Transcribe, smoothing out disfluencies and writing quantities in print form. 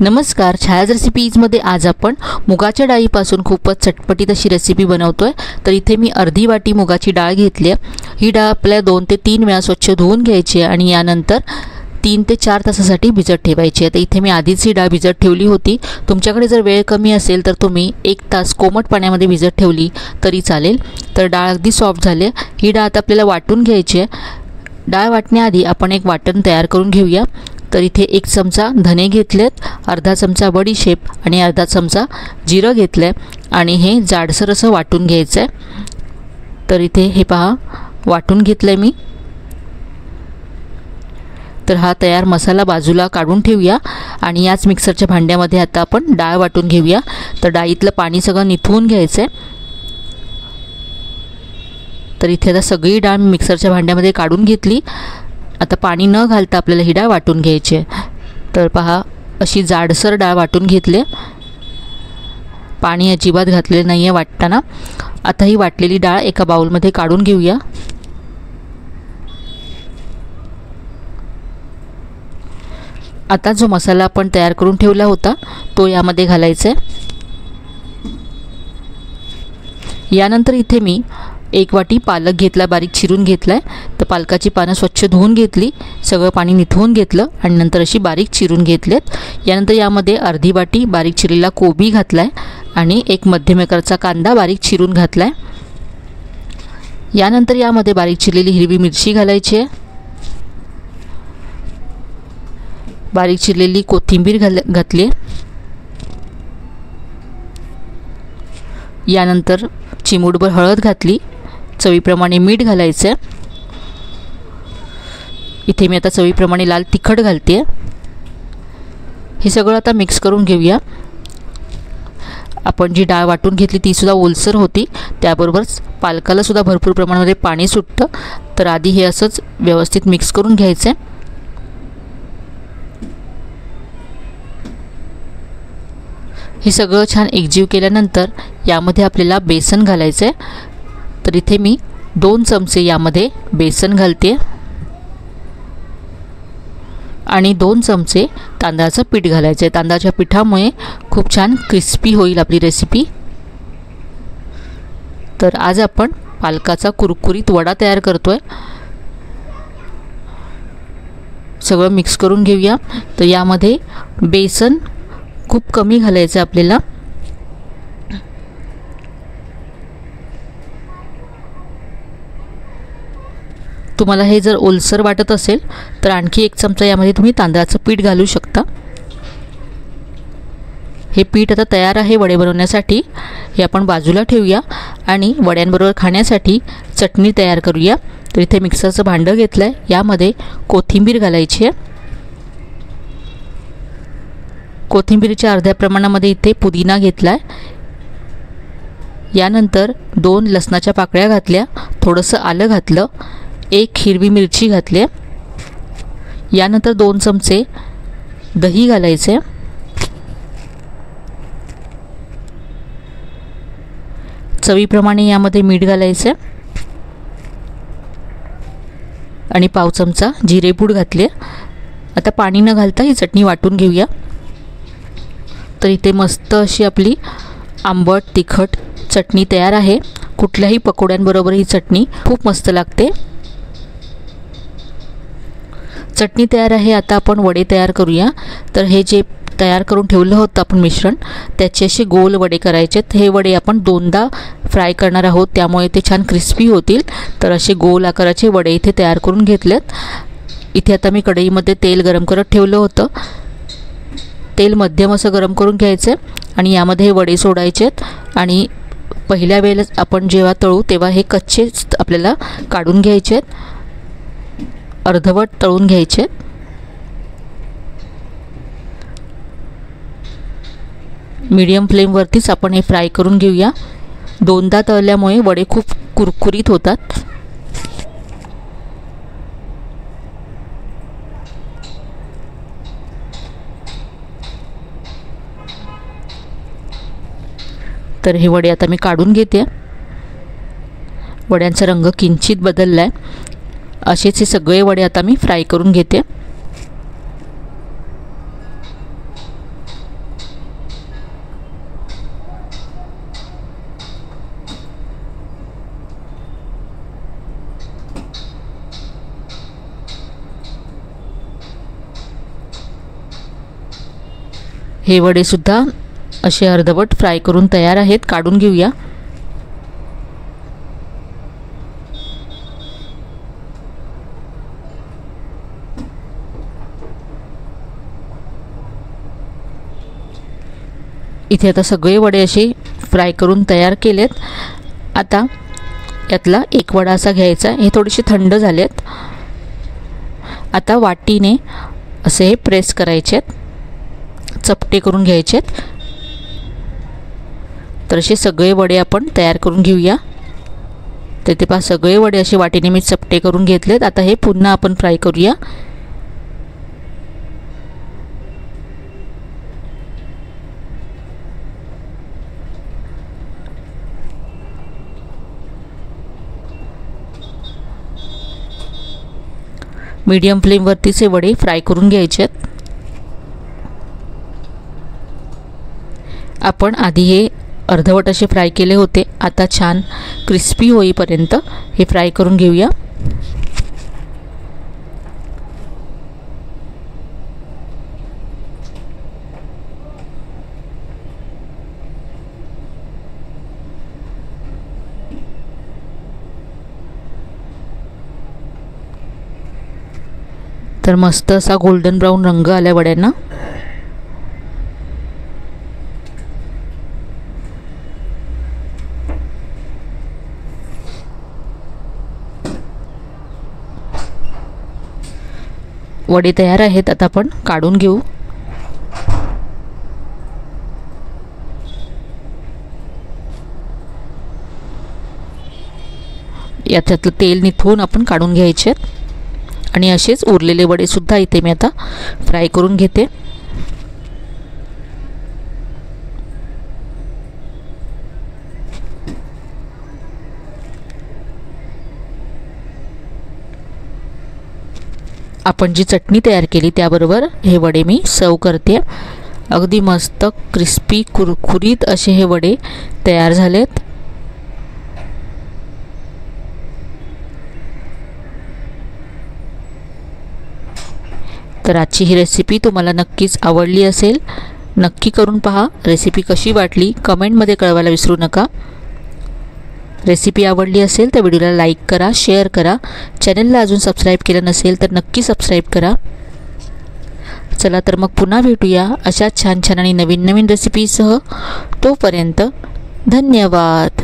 नमस्कार, छायाज रेसिपीजमध्ये आज आपण मुगाच्या डाळीपासून खूपच चटपटीत अशी रेसिपी बनवतोय। तर इथे मी अर्धी वाटी मुगाची डाळ घेतली आहे। ही डाळ आपल्याला 2 ते 3 वेळा स्वच्छ धुवून घ्यायची आणि यानंतर 3 ते 4 तासासाठी भिजत ठेवायची आहे। तर इथे मी आधीच ही डाळ भिजत ठेवली होती। तुमच्याकडे जर वेळ कमी असेल तर तुम्ही 1 तास कोमट पाण्यामध्ये भिजत ठेवली तरी चालेल। तर डाळ अगदी सॉफ्ट झाली। ही डाळ आता आपल्याला वाटून घ्यायची आहे। डाळ वाटण्याआधी आपण एक वाटण तयार करून घेऊया। तर इथे 1 चमचा धने घेतलेत, अर्धा चमचा बडीशेप आणि अर्धा चमचा जिरं घेतले आणि हे जाडसर असं वाटून घ्यायचं आहे। तर इथे हे पहा वाटून घेतलंय मी। तर हा तयार मसाला बाजूला काढून ठेवूया आणि याच मिक्सरच्या भांड्यामध्ये आता आपण डाळ वाटून घेऊया। तर डाळीतलं पाणी सगळं निथळून घ्यायचं आहे। तर इथे आता सगळी डाळ मिक्सरच्या भांड्यामध्ये काढून घेतली। आता पाणी न घालता आपल्याला ही डाळ वाटून घ्यायची आहे। तर पहा अशी जाडसर डाळ वाटून घेतली, पाणी अजिबात घातलेलं नाही आहे वाटताना। आता ही वाटलेली डाळ एका बाउलमध्ये काढून घेऊया। आता जो मसाला आपण तयार करून ठेवला होता तो यामध्ये घालायचा आहे। यानंतर इथे मी 1 वाटी पालक घेतला, बारीक चिरून घेतलाय। तर पालकाची पानं स्वच्छ धुवून घेतली, सगळं पाणी निथळून घेतलं आणि नंतर अशी बारीक चिरून घेतलेत। यानंतर यामध्ये अर्धी वाटी बारीक चिरलेला कोबी घातलाय आणि 1 मध्यम आकाराचा कांदा बारीक चिरून घातलाय। यानंतर यामध्ये बारीक चिरलेली हिरवी मिरची घालायची आहे, बारीक चिरलेली कोथिंबीर घातली। यानंतर चिमूटभर हळद घातली, चवीप्रमाणे मीठ घालायचं। इथे मी आता चवीप्रमाणे लाल तिखट घालते। हे सगळं आता मिक्स करून घेऊया। आपण जी डाळ वाटून घेतली ती सुद्धा ओलसर होती, त्याबरोबरच पालकाला सुद्धा भरपूर प्रमाणामध्ये पाणी सुटतं। तर आधी हे असंच व्यवस्थित मिक्स करून घ्यायचं। हे सगळं छान एकजीव केल्यानंतर यामध्ये आपल्याला बेसन घालायचं आहे। तर इथे मी 2 चमचे यामध्ये बेसन घालते आणि 2 चमचे तांदळाचं पीठ घालायचं आहे। तांदळाच्या पिठामुळे खूप छान क्रिस्पी होईल आपली रेसिपी। तर आज आपण पालकाचा कुरकुरीत वडा तयार करतोय। सगळं मिक्स करून घेऊया। तर यामध्ये बेसन खूप कमी घालायचं आपल्याला। तुम्हाला हे जर ओलसर वाटत असेल तर आणखी 1 चमचा यामध्ये तुम्ही तांदळाचं पीठ घालू शकता। हे पीठ आता तयार आहे वडे बनवण्यासाठी। हे आपण बाजूला ठेवूया आणि वड्यांबरोबर खाण्यासाठी चटणी तयार करूया। तर इथे मिक्सरचं भांडं घेतलंय, यामध्ये कोथिंबीर घालायची आहे। कोथिंबीरीच्या अर्ध्या प्रमाणामध्ये इथे पुदिना घेतलाय। यानंतर 2 लसणाच्या पाकळ्या घातल्या, थोडंसं आलं घातलं, 1 हिरवी मिरची घातली। यानंतर 2 चमचे दही घालायचे, चवीप्रमाणे यामध्ये मीठ घालायचे आणि पाव चमचा जिरेपूड घातले। आता पाणी न घालता ही चटणी वाटून घेऊया। तर इथे मस्त अशी आपली आंबट तिखट चटणी तयार आहे। कुठल्याही पकोड्यांबरोबर ही चटणी खूप मस्त लागते। चटणी तयार आहे, आता आपण वडे तयार करूया। तर हे जे तयार करून ठेवलं होतं आपण मिश्रण, त्याचे असे गोल वडे करायचेत। हे वडे आपण 2दा फ्राय करणार आहोत, त्यामुळे ते छान क्रिस्पी होतील। तर असे गोल आकाराचे वडे इथे तयार करून घेतलेत। इथे आता मी कढईमध्ये तेल गरम करत ठेवलं होतं। तेल मध्यम असं गरम करून घ्यायचं आणि यामध्ये हे वडे सोडायचेत आणि पहिल्या वेळेला आपण जेव्हा तळू तेव्हा हे कच्चेच आपल्याला काढून घ्यायचेत, अर्धवट तळून घ्यायचे। मीडियम फ्लेमवरतीच आपण हे फ्राय करून घेऊया। 2दा तळल्यामुळे वडे खूप कुरकुरीत होतात। तर हे वडे आता मी काढून घेते। वड्यांचा रंग किंचित बदललाय। असेच हे सगळे वडे आता मी फ्राय करून घेते। हे वडेसुद्धा असे अर्धवट फ्राय करून तयार आहेत, काढून घेऊया। इथे आता सगळे वडे असे फ्राय करून तयार केलेत। आता यातला एक वडा असा घ्यायचा, हे थोडेसे थंड झालेत। आता वाटीने असे हे प्रेस करायचेत, चपटे करून घ्यायचेत। तर असे सगळे वडे आपण तयार करून घेऊया। तर ते पहा सगळे वडे असे वाटीने मी चपटे करून घेतलेत। आता हे पुन्हा आपण फ्राय करूया। मीडियम फ्लेमवरतीच हे वडे फ्राय करून घ्यायचे आहेत। आपण आधी हे अर्धवट असे फ्राय केले होते, आता छान क्रिस्पी होईपर्यंत हे फ्राय करून घेऊया। तर मस्त असा गोल्डन ब्राउन रंग आला वड्यांना। वडे तयार आहेत, आता आपण काढून घेऊ। याच्यातलं तेल निथळून आपण काढून घ्यायचे आणि असेच उरलेले वडे सुद्धा इथे मी आता फ्राय करून घेते। आपण जी चटणी तयार केली त्याबरोबर हे वडे मी सर्व करते। अगदी मस्त क्रिस्पी कुरकुरीत असे हे वडे तयार झालेत। तर आजची ही रेसिपी तुम्हाला नक्कीच आवडली असेल, नक्की करून पहा। रेसिपी कशी वाटली कमेंटमध्ये कळवायला विसरू नका। रेसिपी आवडली असेल तर व्हिडिओला लाईक करा, शेअर करा। चॅनलला अजून सबस्क्राईब केलं नसेल तर नक्की सबस्क्राईब करा। चला तर मग पुन्हा भेटूया अशा छान छान आणि नवीन नवीन रेसिपीसह। तोपर्यंत धन्यवाद।